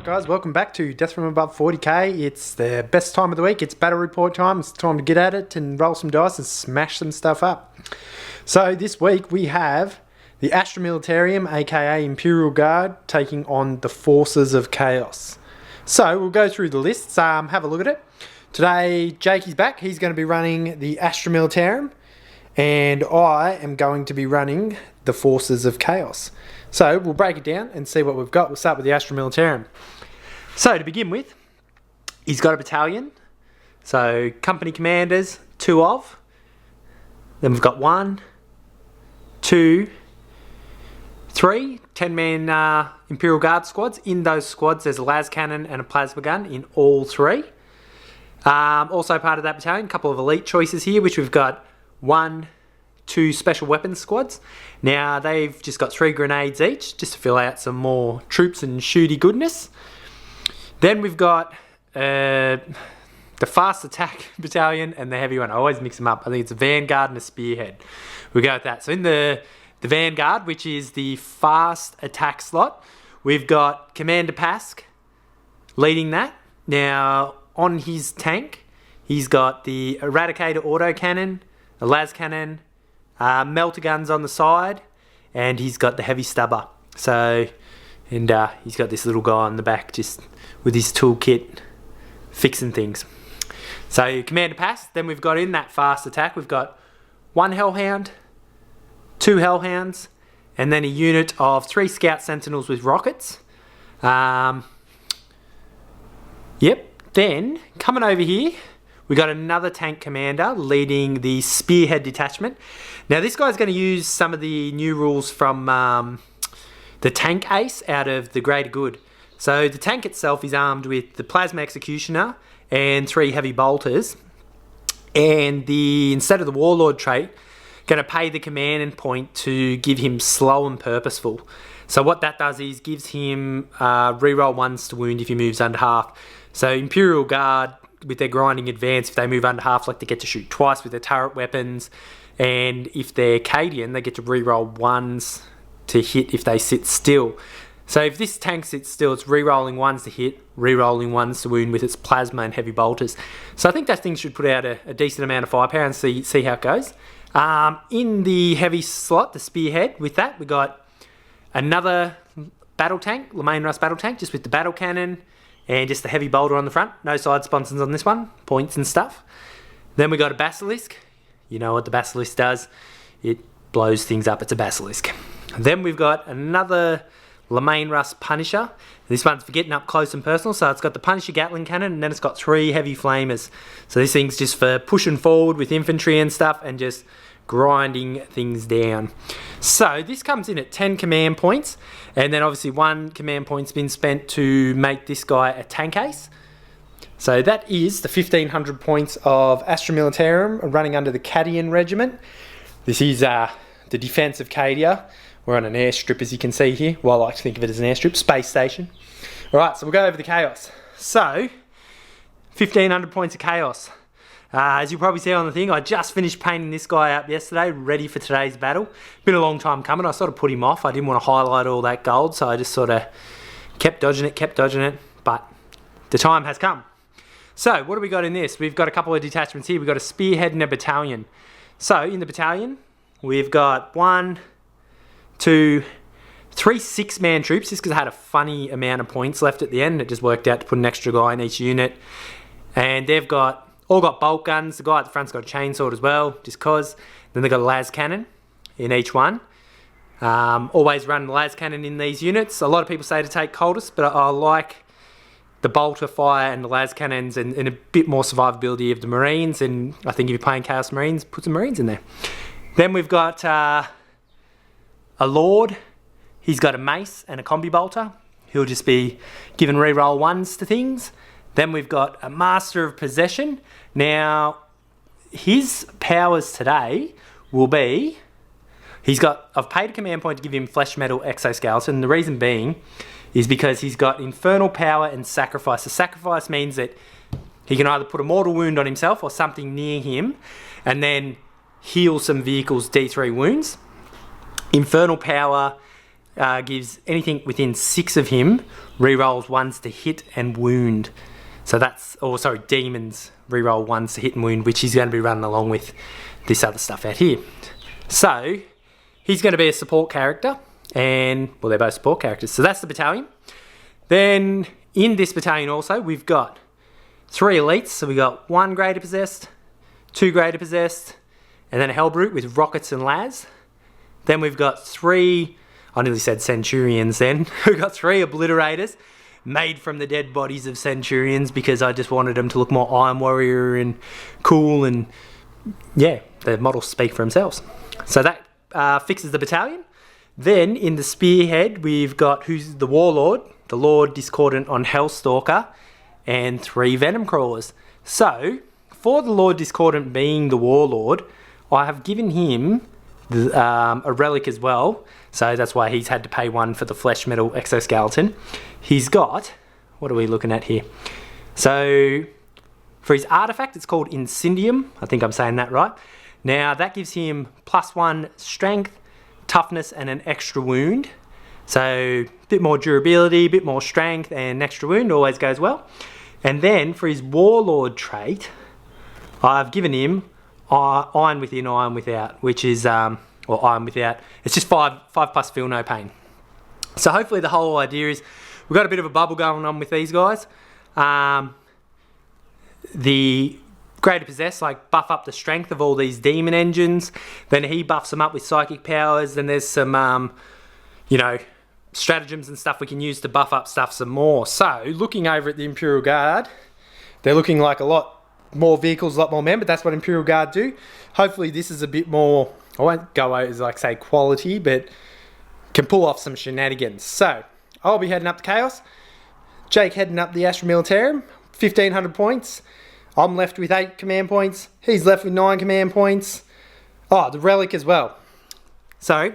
Alright guys, welcome back to Death from Above 40k. It's the best time of the week. It's battle report time. It's time to get at it and roll some dice and smash some stuff up. So this week we have the Astra Militarum, aka Imperial Guard, taking on the Forces of Chaos. So we'll go through the lists, have a look at it. Today Jake is back. He's going to be running the Astra Militarum and I am going to be running the Forces of Chaos. So we'll break it down and see what we've got. We'll start with the Astra Militarum. So to begin with, he's got a battalion. So company commanders, 2 of. Then we've got 1, 2, 3 10-man Imperial Guard squads. In those squads, there's a las cannon and a plasma gun in all 3. Also part of that battalion, a couple of elite choices here, which we've got 1, 2 special weapons squads. Now they've just got 3 grenades each, just to fill out some more troops and shooty goodness. Then we've got the fast attack battalion and the heavy one. I always mix them up. I think it's a vanguard and a spearhead. We'll go with that. So in the vanguard, which is the fast attack slot, we've got Commander Pask leading that. Now on his tank, he's got the Eradicator autocannon, a las cannon, melter guns on the side, and he's got the heavy stubber. So, and he's got this little guy on the back just with his toolkit fixing things. So Commander Pass. Then we've got in that fast attack, we've got 1 Hellhound, 2 Hellhounds, and then a unit of 3 Scout Sentinels with rockets. Then coming over here, we got another tank commander leading the Spearhead detachment. Now this guy's going to use some of the new rules from the tank ace out of the Greater Good. So the tank itself is armed with the Plasma Executioner and 3 heavy bolters. And instead of the Warlord trait, going to pay the command point to give him slow and purposeful. So what that does is gives him reroll 1s to wound if he moves under half. So Imperial Guard, with their grinding advance, if they move under half, like they get to shoot twice with their turret weapons, and if they're Cadian, they get to reroll 1s to hit if they sit still. So if this tank sits still, it's rerolling 1s to hit, rerolling 1s to wound with its plasma and heavy bolters. So I think that thing should put out a decent amount of firepower and see how it goes. In the heavy slot, the spearhead, with that we got another battle tank, Lemaine Russ battle tank, just with the battle cannon and just the heavy bolter on the front. No side sponsons on this one, points and stuff. Then we got a Basilisk. You know what the Basilisk does. It blows things up. It's a Basilisk. Then we've got another Lemaine Russ Punisher. This one's for getting up close and personal. So it's got the Punisher Gatling Cannon, and then it's got 3 heavy flamers. So this thing's just for pushing forward with infantry and stuff and just grinding things down. So this comes in at 10 command points, and then obviously 1 command point's been spent to make this guy a tank ace. So that is the 1500 points of Astra Militarum running under the Cadian regiment. This is the defense of Cadia. We're on an airstrip, as you can see here. Well, I like to think of it as an airstrip, space station. Alright, so we'll go over the chaos. So 1500 points of chaos. As you'll probably see on the thing, I just finished painting this guy up yesterday, ready for today's battle. Been a long time coming. I sort of put him off. I didn't want to highlight all that gold, so I just sort of kept dodging it, but the time has come. So, what do we got in this? We've got a couple of detachments here. We've got a spearhead and a battalion. So, in the battalion, we've got 1, 2, 3 6-man troops, just because I had a funny amount of points left at the end. It just worked out to put an extra guy in each unit. And they've all got bolt guns. The guy at the front's got a chainsaw as well, just cause. Then they've got a las cannon in each one. Always run the las cannon in these units. A lot of people say to take coldest, but I like the bolter fire and the las cannons and a bit more survivability of the Marines. And I think if you're playing Chaos Marines, put some Marines in there. Then we've got a Lord. He's got a mace and a combi bolter. He'll just be giving reroll 1s to things. Then we've got a Master of Possession. Now, his powers today will be, I've paid a command point to give him Flesh Metal Exoskeleton. The reason being is because he's got Infernal Power and Sacrifice. The Sacrifice means that he can either put a mortal wound on himself or something near him and then heal some vehicles D3 wounds. Infernal Power gives anything within 6 of him rerolls 1s to hit and wound. So that's, or sorry, demons reroll 1s to hit and wound, which he's going to be running along with this other stuff out here. So he's going to be a support character, and well, they're both support characters. So that's the battalion. Then in this battalion also, we've got 3 elites. So we got 1 greater possessed, 2 greater possessed, and then a hellbrute with rockets and las. Then we've got 3, I nearly said centurions then. We've got 3 obliterators made from the dead bodies of centurions because I just wanted them to look more Iron Warrior and cool, and yeah, the models speak for themselves. So that fixes the battalion. Then in the spearhead, we've got who's the Warlord, the Lord Discordant on Hellstalker, and 3 Venom Crawlers. So for the Lord Discordant being the Warlord, I have given him a relic as well, so that's why he's had to pay 1 for the flesh metal exoskeleton. He's got, what are we looking at here? So for his artifact, it's called Incendium. I think I'm saying that right. Now that gives him +1 strength, toughness, and an extra wound. So a bit more durability, a bit more strength, and extra wound always goes well. And then for his Warlord trait, I've given him Iron Within, Iron Without, which is, or Iron Without, it's just 5+ feel no pain. So hopefully the whole idea is, we've got a bit of a bubble going on with these guys. The greater possess, like, buff up the strength of all these demon engines, then he buffs them up with psychic powers, then there's some, you know, stratagems and stuff we can use to buff up stuff some more. So looking over at the Imperial Guard, they're looking like a lot more vehicles, a lot more men, but that's what Imperial Guard do. Hopefully this is a bit more, I won't go as like say quality, but can pull off some shenanigans. So I'll be heading up to Chaos, Jake heading up the Astra Militarum, 1500 points. I'm left with 8 command points, he's left with 9 command points. Oh, the relic as well. So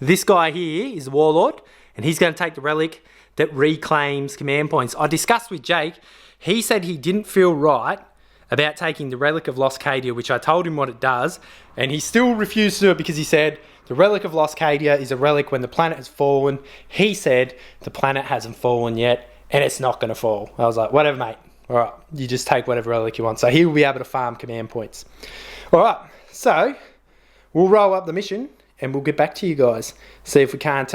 this guy here is the Warlord, and he's going to take the relic that reclaims command points. I discussed with Jake, he said he didn't feel right about taking the Relic of Lost Cadia, which I told him what it does, and he still refused to do it because he said the Relic of Lost Cadia is a relic when the planet has fallen. He said the planet hasn't fallen yet, and it's not going to fall. I was like, whatever, mate. All right, you just take whatever relic you want. So he will be able to farm command points. All right, so we'll roll up the mission, and we'll get back to you guys. See if we can't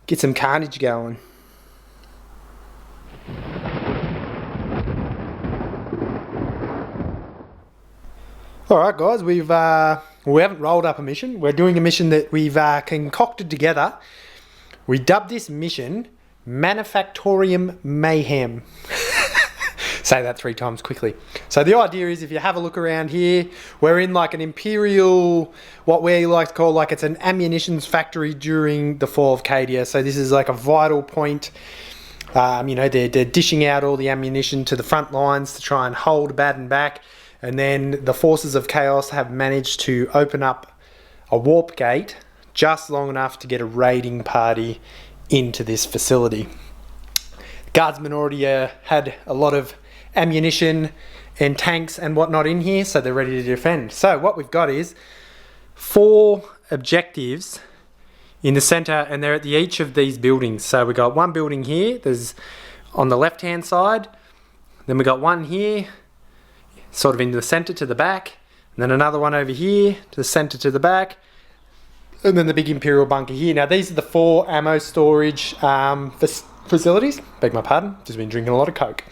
get some carnage going. Alright guys, we haven't rolled up a mission. We're doing a mission that we've concocted together. We dubbed this mission Manufactorium Mayhem. Say that 3 times quickly. So the idea is, if you have a look around here, we're in like an Imperial, what we like to call, like, it's an ammunitions factory during the fall of Cadia. So this is like a vital point. You know, they're dishing out all the ammunition to the front lines to try and hold Baden back. And then the forces of Chaos have managed to open up a warp gate just long enough to get a raiding party into this facility. Guardsmen already had a lot of ammunition and tanks and whatnot in here, so they're ready to defend. So what we've got is 4 objectives in the center, and they're at each of these buildings. So we've got one building here, there's on the left hand side, then we've got one here, sort of in the center to the back, and then another one over here to the center to the back, and then the big Imperial bunker here. Now these are the 4 ammo storage facilities. Beg my pardon, just been drinking a lot of Coke.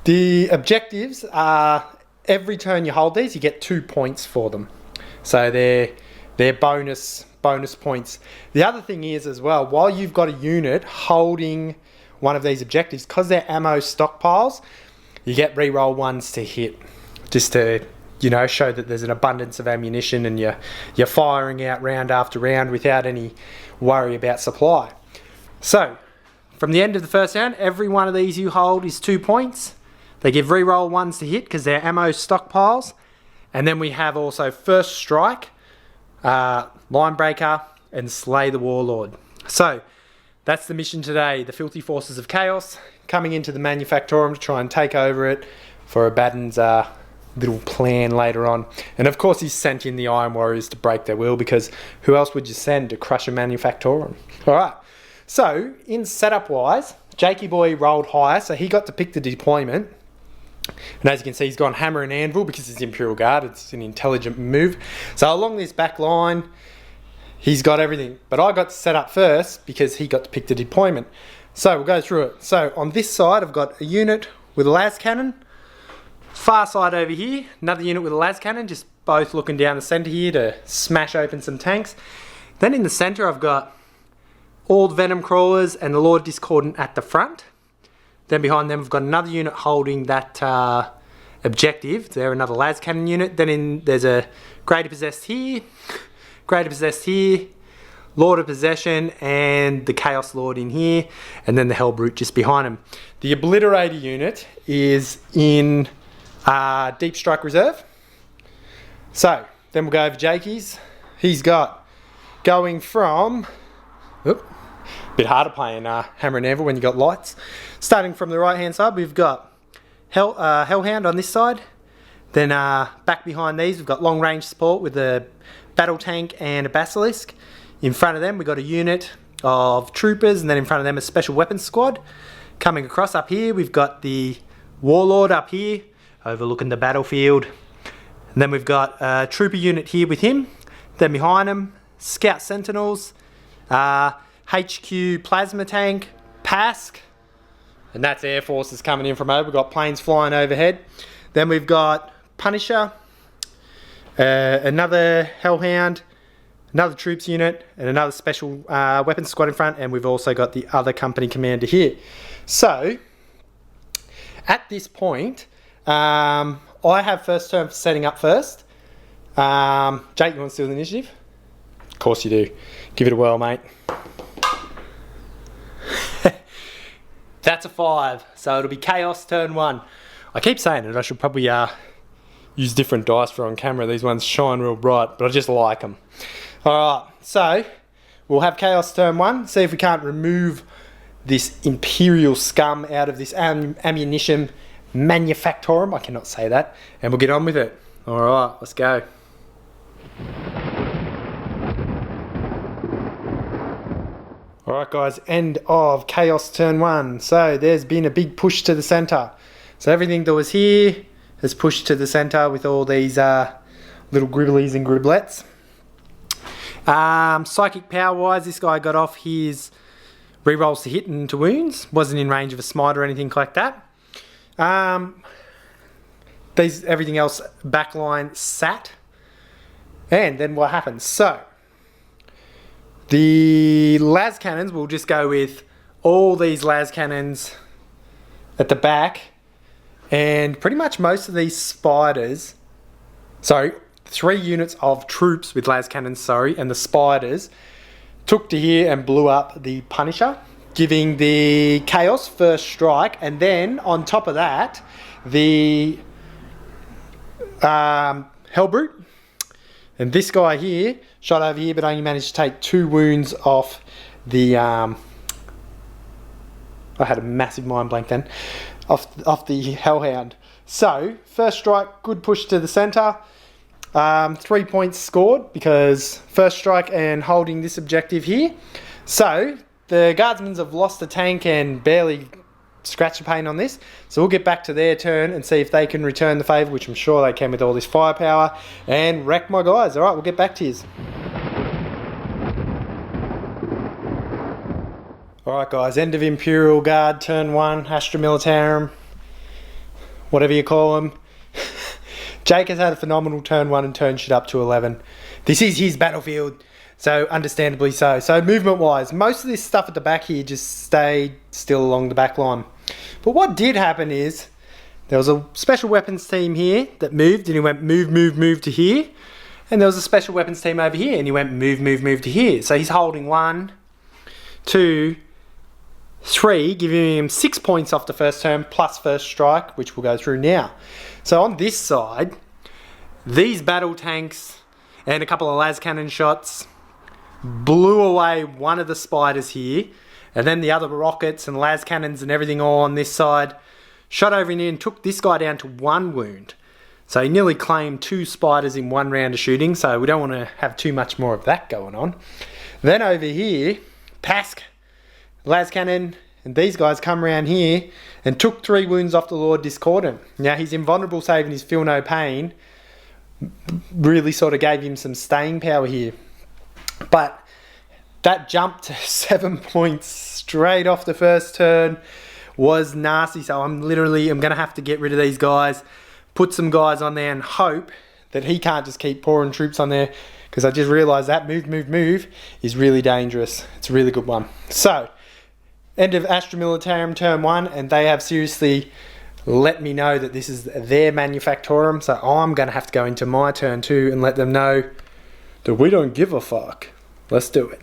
The objectives are, every turn you hold these, you get 2 points for them. So they're bonus points. The other thing is as well, while you've got a unit holding one of these objectives, because they're ammo stockpiles, you get reroll 1s to hit, just to, you know, show that there's an abundance of ammunition and you're firing out round after round without any worry about supply. So from the end of the first round, every one of these you hold is 2 points. They give reroll 1s to hit because they're ammo stockpiles. And then we have also First Strike, Line Breaker, and Slay the Warlord. So that's the mission today. The filthy forces of Chaos coming into the Manufactorum to try and take over it for Abaddon's little plan later on. And of course he's sent in the Iron Warriors to break their will, because who else would you send to crush a Manufactorum? Alright, so in setup wise, Jakey boy rolled higher, so he got to pick the deployment. And as you can see, he's gone hammer and anvil because it's Imperial Guard. It's an intelligent move. So along this back line, he's got everything. But I got to set up first because he got to pick the deployment. So we'll go through it. So on this side, I've got a unit with a las cannon. Far side over here, another unit with a las cannon, just both looking down the centre here to smash open some tanks. Then in the centre, I've got all the Venom Crawlers and the Lord Discordant at the front. Then behind them, we've got another unit holding that objective. They're another las cannon unit. Then there's a Greater Possessed here, Greater Possessed here, Lord of Possession, and the Chaos Lord in here, and then the Hellbrute just behind him. The Obliterator unit is in Deep Strike Reserve. So, then we'll go over Jakey's. He's got going from... bit harder playing hammer and anvil when you got lights. Starting from the right hand side, we've got Hellhound on this side. Then back behind these, we've got long range support with a battle tank and a basilisk. In front of them, we've got a unit of troopers, and then in front of them, a special weapons squad. Coming across up here, we've got the Warlord up here, overlooking the battlefield. And then we've got a trooper unit here with him. Then behind him, Scout Sentinels, HQ Plasma Tank, PASC, and that's Air Forces coming in from over. We've got planes flying overhead. Then we've got Punisher, another Hellhound, another troops unit, and another special weapons squad in front, and we've also got the other company commander here. So, at this point, I have first turn for setting up first. Jake, you want to steal the initiative? Of course you do. Give it a whirl, mate. That's a 5, so it'll be Chaos turn 1. I keep saying it, I should probably use different dice for on camera. These ones shine real bright, but I just like them. Alright, so we'll have Chaos turn 1, see if we can't remove this Imperial scum out of this ammunition Manufactorum. I cannot say that, and we'll get on with it. Alright, let's go. Alright guys, end of Chaos turn 1. So there's been a big push to the centre. So everything that was here has pushed to the centre with all these little gribblies and griblets. Psychic power wise, this guy got off his rerolls to hit and to wounds. Wasn't in range of a smite or anything like that. Everything else backline sat. And then what happens? So the las cannons, we'll just go with all these las cannons at the back, and pretty much most of these spiders, 3 units of troops with las cannons, and the spiders took to here and blew up the Punisher, giving the Chaos first strike, and then on top of that, the Hellbrute. And this guy here shot over here, but only managed to take 2 wounds off the... I had a massive mind blank then. Off the Hellhound. So, first strike, good push to the centre. 3 points scored because first strike and holding this objective here. So, the Guardsmen have lost a tank and barely scratch the paint on this, so we'll get back to their turn and see if they can return the favour, which I'm sure they can with all this firepower, and wreck my guys. Alright, we'll get back to yous. Alright guys, end of Imperial Guard, turn 1, Astra Militarum, whatever you call them. Jake has had a phenomenal turn 1 and turned shit up to 11. This is his battlefield, so understandably so. So movement wise, most of this stuff at the back here just stayed still along the back line. But what did happen is, there was a special weapons team here that moved, and he went move, move, move to here. And there was a special weapons team over here, and he went move, move, move to here. So he's holding 1, 2, 3, giving him 6 points off the first turn, plus first strike, which we'll go through now. So on this side, these battle tanks and a couple of las cannon shots blew away one of the spiders here, and then the other rockets and las cannons and everything all on this side shot over in here and took this guy down to 1 wound. So he nearly claimed 2 spiders in 1 round of shooting, so we don't want to have too much more of that going on. Then over here, Pask, las cannon, and these guys come around here and took 3 wounds off the Lord Discordant. Now his invulnerable save and his feel no pain really sort of gave him some staying power here. But that jump to 7 points straight off the first turn was nasty. So I'm going to have to get rid of these guys, put some guys on there and hope that he can't just keep pouring troops on there, because I just realised that move is really dangerous. It's a really good one. So, end of Astra Militarum turn 1, and they have seriously let me know that this is their Manufactorum, so I'm going to have to go into my turn 2 and let them know that we don't give a fuck. Let's do it.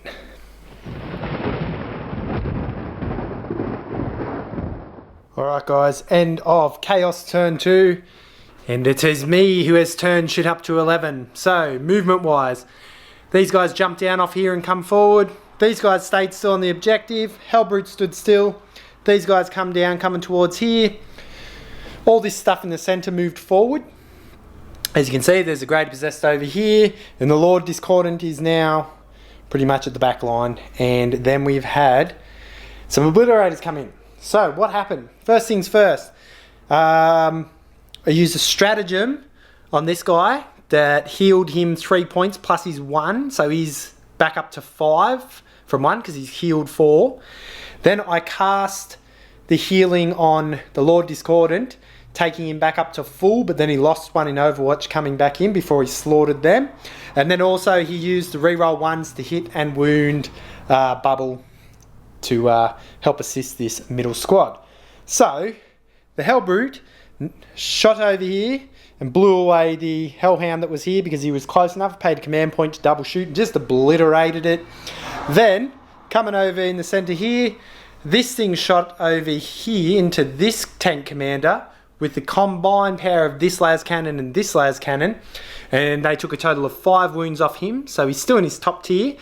Alright guys, end of Chaos turn 2, and it is me who has turned shit up to 11. So, movement wise, these guys jump down off here and come forward. These guys stayed still on the objective. Hellbrute stood still. These guys come down, coming towards here. All this stuff in the centre moved forward. As you can see, there's a Greater Possessed over here, and the Lord Discordant is now pretty much at the back line. And then we've had some Obliterators come in. So, what happened? First things first. I used a stratagem on this guy that healed him 3 points plus his 1. So he's back up to 5 from 1 because he's healed 4. Then I cast the healing on the Lord Discordant, taking him back up to full, but then he lost 1 in Overwatch coming back in before he slaughtered them. And then also he used the reroll 1s to hit and wound Bubble to help assist this middle squad. So, the Hellbrute shot over here and blew away the Hellhound that was here because he was close enough, paid a command point to double shoot and just obliterated it. Then, coming over in the centre here, this thing shot over here into this tank commander with the combined power of this las cannon and this las cannon, and they took a total of 5 wounds off him, so he's still in his top tier,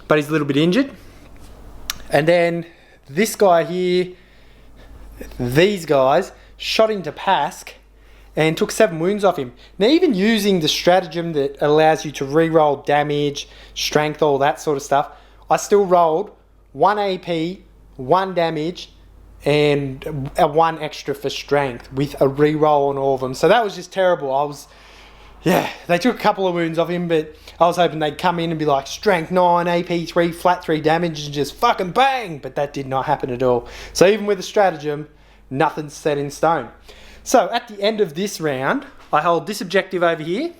but he's a little bit injured. And then this guy here, these guys, shot into Pask and took 7 wounds off him. Now, even using the stratagem that allows you to reroll damage, strength, all that sort of stuff, I still rolled 1 AP, 1 damage, and 1 extra for strength with a reroll on all of them. So that was just terrible. They took a couple of wounds off him, but I was hoping they'd come in and be like, strength 9, AP 3, flat 3 damage, and just fucking bang! But that did not happen at all. So even with the stratagem, nothing's set in stone. So at the end of this round, I hold this objective over here,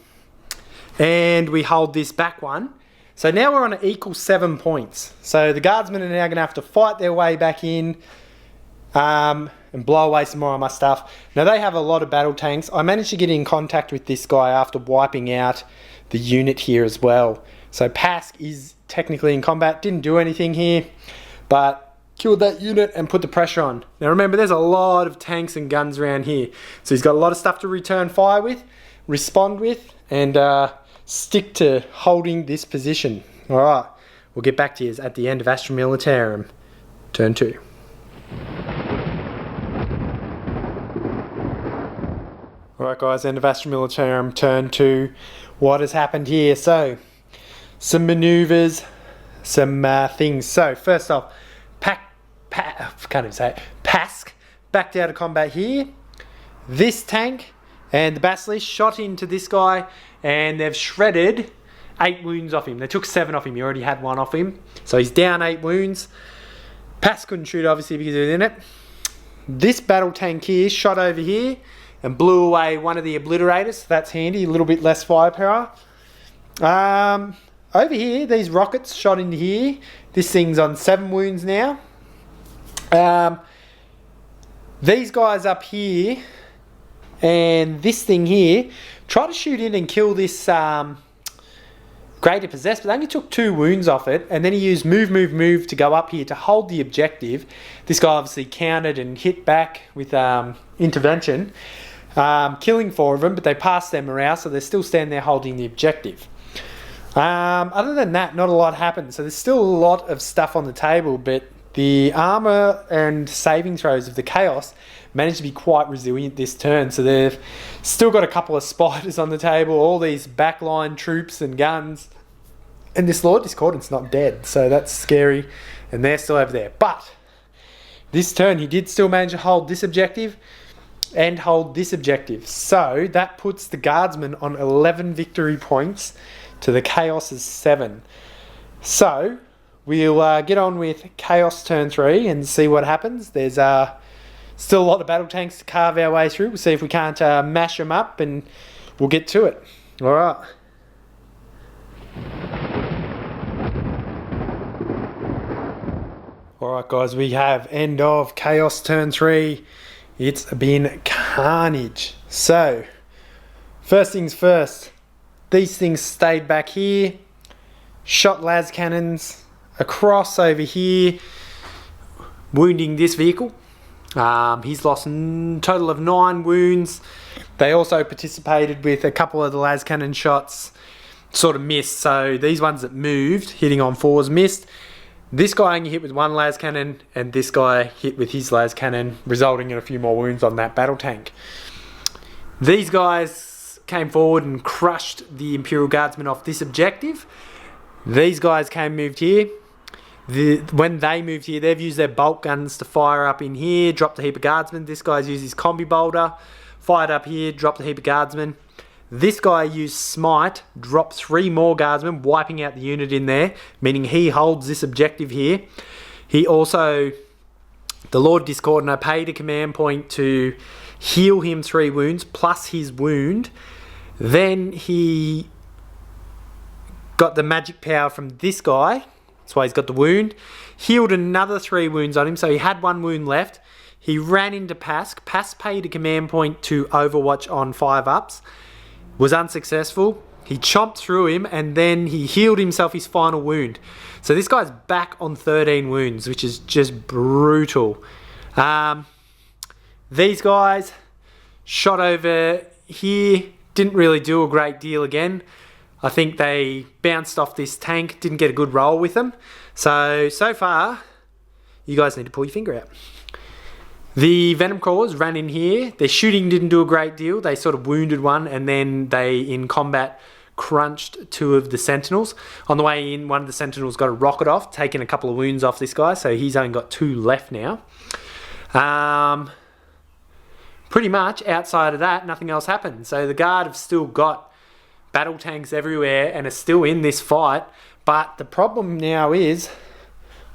and we hold this back one. So now we're on an equal 7 points. So the guardsmen are now going to have to fight their way back in, and blow away some more of my stuff. Now they have a lot of battle tanks. I managed to get in contact with this guy after wiping out the unit here as well. So Pask is technically in combat, didn't do anything here, but killed that unit and put the pressure on. Now remember, there's a lot of tanks and guns around here. So he's got a lot of stuff to return fire with, respond with, and stick to holding this position. Alright, we'll get back to you at the end of Astra Militarum, turn 2. Alright guys, end of Astra Militarum, turn 2. What has happened here? So, some manoeuvres, some things. So, first off, Pask backed out of combat here. This tank and the Basilisk shot into this guy, and they've shredded 8 wounds off him. They took 7 off him. He already had 1 off him. So he's down 8 wounds. Pask couldn't shoot, obviously, because he was in it. This battle tank here shot over here and blew away one of the Obliterators. So that's handy, a little bit less firepower. Over here, these rockets shot into here. This thing's on 7 wounds now. These guys up here and this thing here try to shoot in and kill this Greater Possessed, but they only took 2 wounds off it, and then he used move to go up here to hold the objective. This guy obviously countered and hit back with intervention, killing 4 of them, but they passed their morale, so they're still standing there holding the objective. Other than that, not a lot happened, so there's still a lot of stuff on the table, but the armor and saving throws of the Chaos managed to be quite resilient this turn. So they've still got a couple of spiders on the table, all these backline troops and guns. And this Lord Discordant's not dead, so that's scary. And they're still over there. But this turn, he did still manage to hold this objective and hold this objective. So that puts the Guardsmen on 11 victory points to the Chaos's 7. So we'll get on with Chaos turn 3 and see what happens. There's still a lot of battle tanks to carve our way through. We'll see if we can't mash them up, and we'll get to it. All right. Alright guys, we have end of Chaos turn 3. It's been carnage. So, first things first, these things stayed back here, shot las cannons across over here, wounding this vehicle. He's lost a total of 9 wounds. They also participated with a couple of the las cannon shots, sort of missed. So these ones that moved, hitting on 4s, missed. This guy only hit with 1 las cannon, and this guy hit with his las cannon, resulting in a few more wounds on that battle tank. These guys came forward and crushed the Imperial Guardsmen off this objective. These guys moved here. When they moved here, they've used their bolt guns to fire up in here, dropped a heap of Guardsmen. This guy's used his combi bolter, fired up here, dropped a heap of Guardsmen. This guy used Smite, dropped 3 more Guardsmen, wiping out the unit in there, meaning he holds this objective here. He also, the Lord Discordant, paid a command point to heal him 3 wounds, plus his wound. Then he got the magic power from this guy, that's why he's got the wound. Healed another 3 wounds on him, so he had 1 wound left. He ran into Pask. Pask paid a command point to Overwatch on 5-ups. Was unsuccessful. He chomped through him, and then he healed himself his final wound. So this guy's back on 13 wounds, which is just brutal. These guys shot over here, didn't really do a great deal again. I think they bounced off this tank, didn't get a good roll with them. So far, you guys need to pull your finger out. The Venom Crawlers ran in here. Their shooting didn't do a great deal. They sort of wounded one, and then they, in combat, crunched 2 of the Sentinels. On the way in, one of the Sentinels got a rocket off, taking a couple of wounds off this guy, so he's only got 2 left now. Pretty much, outside of that, nothing else happened. So the Guard have still got battle tanks everywhere and are still in this fight, but the problem now is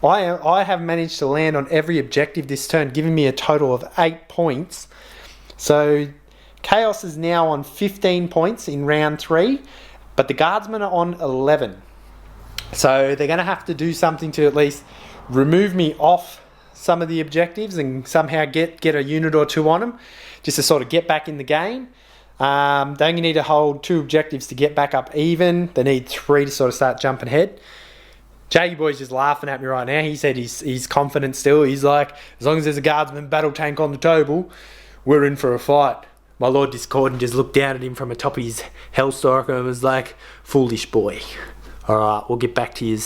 I have managed to land on every objective this turn, giving me a total of 8 points. So Chaos is now on 15 points in round 3, but the Guardsmen are on 11. So they're going to have to do something to at least remove me off some of the objectives and somehow get a unit or 2 on them, just to sort of get back in the game. They only need to hold 2 objectives to get back up even. They need 3 to sort of start jumping ahead. Jaggy Boy's just laughing at me right now. He said he's confident still. He's like, as long as there's a Guardsman battle tank on the table, we're in for a fight. My Lord Discordant just looked down at him from atop his Hellstalker and was like, foolish boy. Alright, we'll get back to you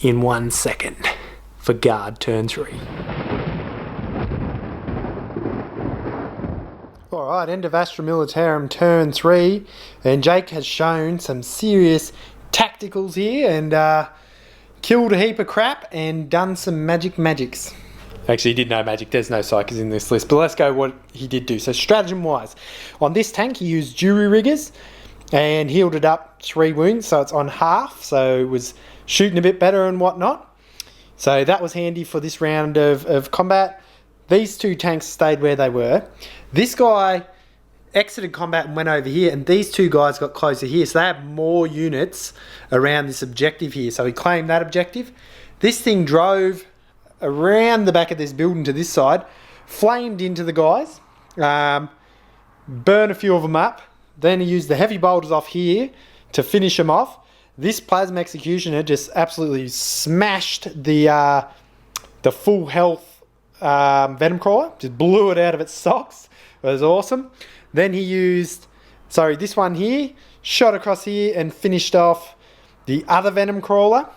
in 1 second for Guard turn 3. Alright, end of Astra Militarum turn 3. And Jake has shown some serious tacticals here and killed a heap of crap and done some magics. Actually, he did no magic. There's no psychers in this list. But let's go what he did do. So stratagem-wise, on this tank, he used Jury Riggers and healed it up 3 wounds. So it's on half. So it was shooting a bit better and whatnot. So that was handy for this round of combat. These 2 tanks stayed where they were. This guy exited combat and went over here, and these 2 guys got closer here. So they have more units around this objective here. So he claimed that objective. This thing drove around the back of this building to this side, flamed into the guys, burned a few of them up. Then he used the heavy bolters off here to finish them off. This plasma executioner just absolutely smashed the full health Venom Crawler, just blew it out of its socks. It was awesome. Then he used, this one here, shot across here and finished off the other Venom Crawler.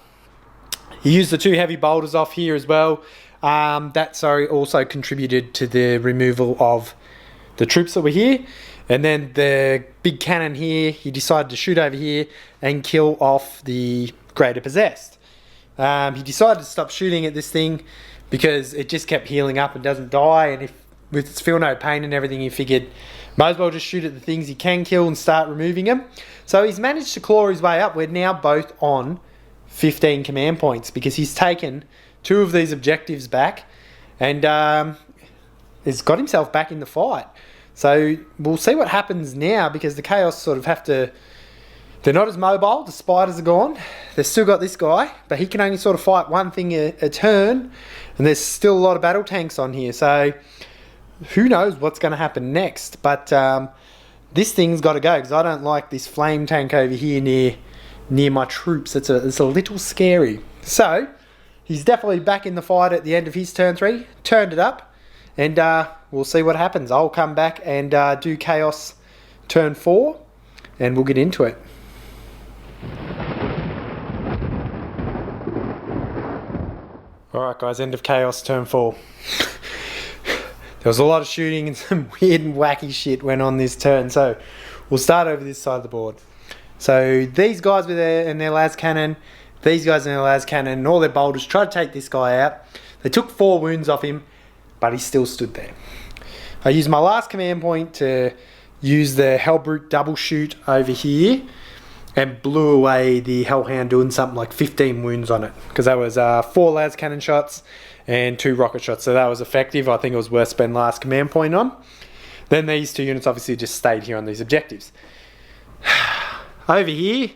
He used the 2 heavy bolters off here as well. That also contributed to the removal of the troops that were here. And then the big cannon here, he decided to shoot over here and kill off the Greater Possessed. He decided to stop shooting at this thing because it just kept healing up and doesn't die. And if with its feel no pain and everything, he figured might as well just shoot at the things he can kill and start removing them. So he's managed to claw his way up. We're now both on 15 command points because he's taken 2 of these objectives back and has got himself back in the fight. So we'll see what happens now because the Chaos sort of have to... They're not as mobile. The spiders are gone. They've still got this guy, but he can only sort of fight one thing a turn, and there's still a lot of battle tanks on here. So who knows what's going to happen next? But this thing's got to go because I don't like this flame tank over here near my troops. It's a little scary. So he's definitely back in the fight at the end of his turn 3. Turned it up, and we'll see what happens. I'll come back and do Chaos turn 4, and we'll get into it. Alright guys, end of Chaos turn 4. There was a lot of shooting and some weird and wacky shit went on this turn, so we'll start over this side of the board. So these guys were there in their las cannon, these guys in their las cannon, and all their bolters tried to take this guy out. They took 4 wounds off him, but he still stood there. I used my last command point to use the Hellbrute double shoot over here and blew away the Hellhound, doing something like 15 wounds on it because that was 4 las cannon shots and 2 rocket shots, so that was effective. I think it was worth spending last command point on. Then these 2 units obviously just stayed here on these objectives. Over here,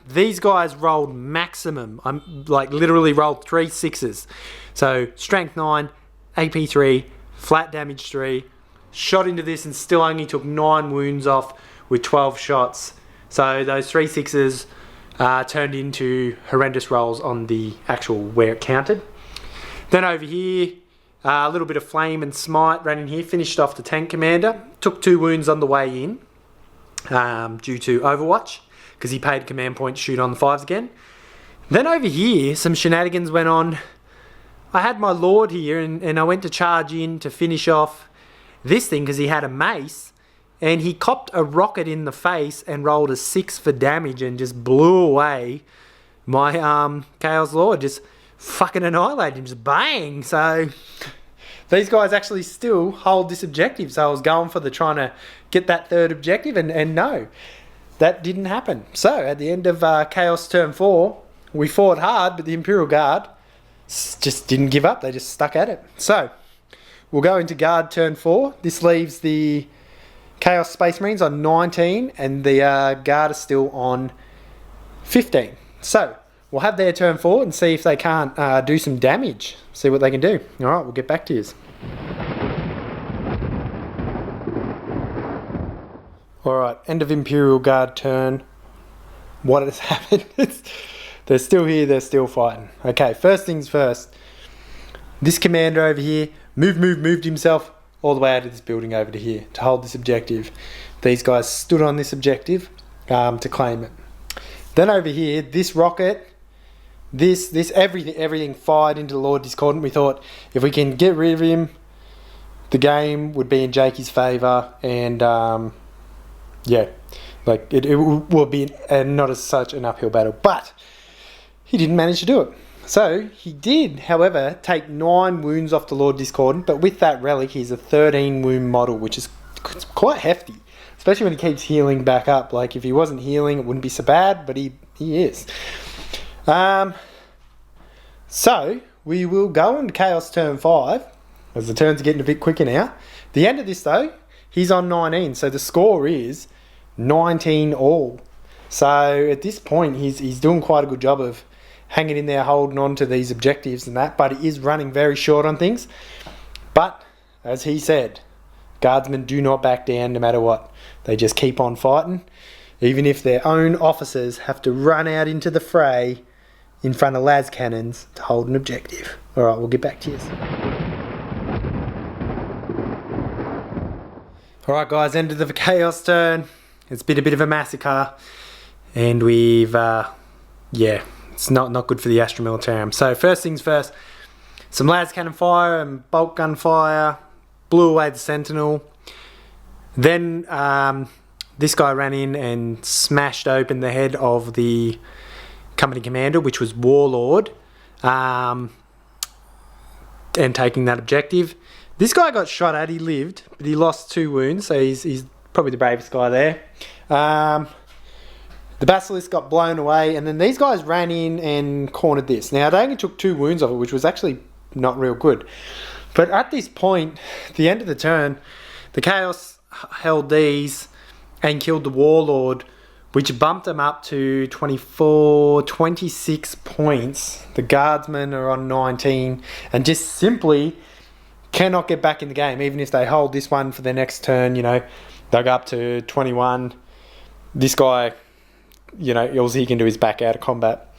these guys rolled maximum. I'm like literally rolled 3 6s. So strength 9, AP 3, flat damage 3. Shot into this and still only took 9 wounds off with 12 shots. So those 3 6s turned into horrendous rolls on the actual where it counted. Then over here, a little bit of flame and smite ran in here, finished off the tank commander. Took 2 wounds on the way in due to Overwatch because he paid command point to shoot on the 5s again. Then over here, some shenanigans went on. I had my Lord here and I went to charge in to finish off this thing because he had a mace. And he copped a rocket in the face and rolled a 6 for damage and just blew away my Chaos Lord. Just fucking annihilated him, just bang. So these guys actually still hold this objective. So I was going for trying to get that 3rd objective and no, that didn't happen. So at the end of Chaos turn 4, we fought hard, but the Imperial Guard just didn't give up. They just stuck at it. So we'll go into Guard turn 4. This leaves the Chaos Space Marines on 19 and the Guard are still on 15. So we'll have their turn 4 and see if they can't do some damage. See what they can do. Alright, we'll get back to you. Alright, end of Imperial Guard turn. What has happened? They're still here, they're still fighting. Okay, first things first. This commander over here moved himself all the way out of this building over to here to hold this objective. These guys stood on this objective to claim it. Then over here, this rocket, everything fired into the Lord Discordant. We thought if we can get rid of him, the game would be in Jakey's favour, and yeah, like it will be not as such an uphill battle. But he didn't manage to do it. So he did, however, take 9 wounds off the Lord Discordant, but with that relic, he's a 13 wound model, which is quite hefty, especially when he keeps healing back up. Like if he wasn't healing, it wouldn't be so bad, but he is. So we will go into Chaos turn 5, as the turns are getting a bit quicker now. The end of this though, he's on 19, so the score is 19 all. So at this point, he's doing quite a good job of hanging in there, holding on to these objectives and that, but he is running very short on things. But as he said, guardsmen do not back down no matter what. They just keep on fighting, even if their own officers have to run out into the fray in front of las cannons to hold an objective. Alright, we'll get back to you. Alright guys, end of the Chaos turn. It's been a bit of a massacre, and we've yeah, it's not good for the Astra Militarum. So first things first, some las cannon fire and bolt gun fire, blew away the sentinel. Then this guy ran in and smashed open the head of the company commander, which was Warlord, and taking that objective. This guy got shot at, he lived, but he lost 2 wounds, so he's probably the bravest guy there. The Basilisk got blown away, and then these guys ran in and cornered this. Now, they only took 2 wounds of it, which was actually not real good. But at this point, the end of the turn, the Chaos held these and killed the Warlord, which bumped them up to 26 points. The Guardsmen are on 19, and just simply cannot get back in the game. Even if they hold this one for their next turn, you know, they'll go up to 21. This guy, you know, all he can do is back out of combat.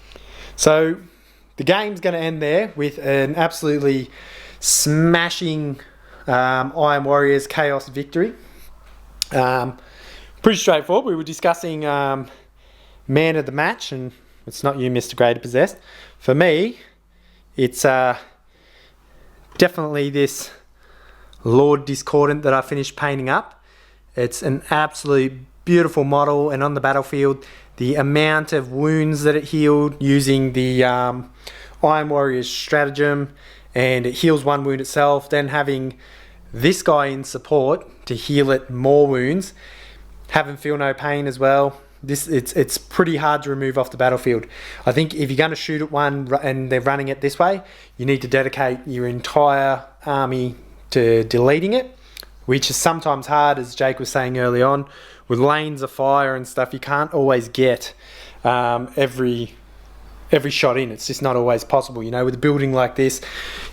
So the game's going to end there with an absolutely smashing Iron Warriors Chaos victory. Pretty straightforward. We were discussing man of the match, and it's not you, Mr. Greater Possessed. For me, it's definitely this Lord Discordant that I finished painting up. It's an absolute beautiful model, and on the battlefield, the amount of wounds that it healed using the Iron Warriors stratagem, and it heals 1 wound itself, then having this guy in support to heal it more wounds, have him feel no pain as well. It's pretty hard to remove off the battlefield. I think if you're going to shoot at one and they're running it this way, you need to dedicate your entire army to deleting it, which is sometimes hard, as Jake was saying early on. With lanes of fire and stuff, you can't always get every shot in. It's just not always possible. You know, with a building like this,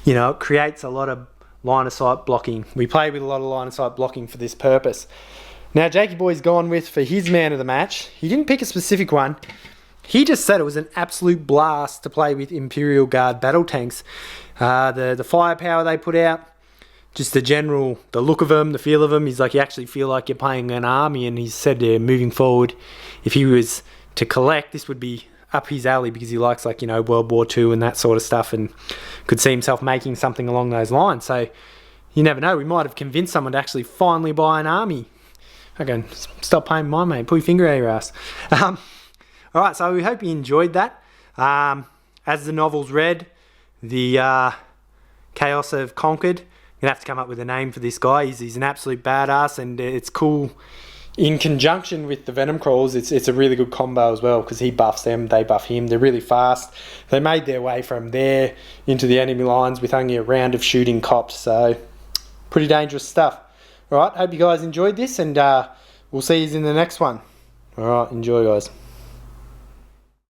you know, it creates a lot of line of sight blocking. We play with a lot of line of sight blocking for this purpose. Now, Jakey Boy's gone with, for his man of the match, he didn't pick a specific one. He just said it was an absolute blast to play with Imperial Guard battle tanks. The firepower they put out, just the general, the look of them, the feel of them. He's like, you actually feel like you're playing an army, and he said moving forward, if he was to collect, this would be up his alley, because he likes, like, you know, World War II and that sort of stuff, and could see himself making something along those lines. So you never know, we might have convinced someone to actually finally buy an army. Okay, stop paying my mate. Put your finger out your ass. Alright, so we hope you enjoyed that. As the novel's read, the Chaos have conquered. You're going to have to come up with a name for this guy. He's an absolute badass, and it's cool. In conjunction with the Venom Crawls, it's a really good combo as well, because he buffs them, they buff him. They're really fast. They made their way from there into the enemy lines with only a round of shooting cops, so pretty dangerous stuff. Alright, hope you guys enjoyed this, and we'll see you in the next one. Alright, enjoy, guys.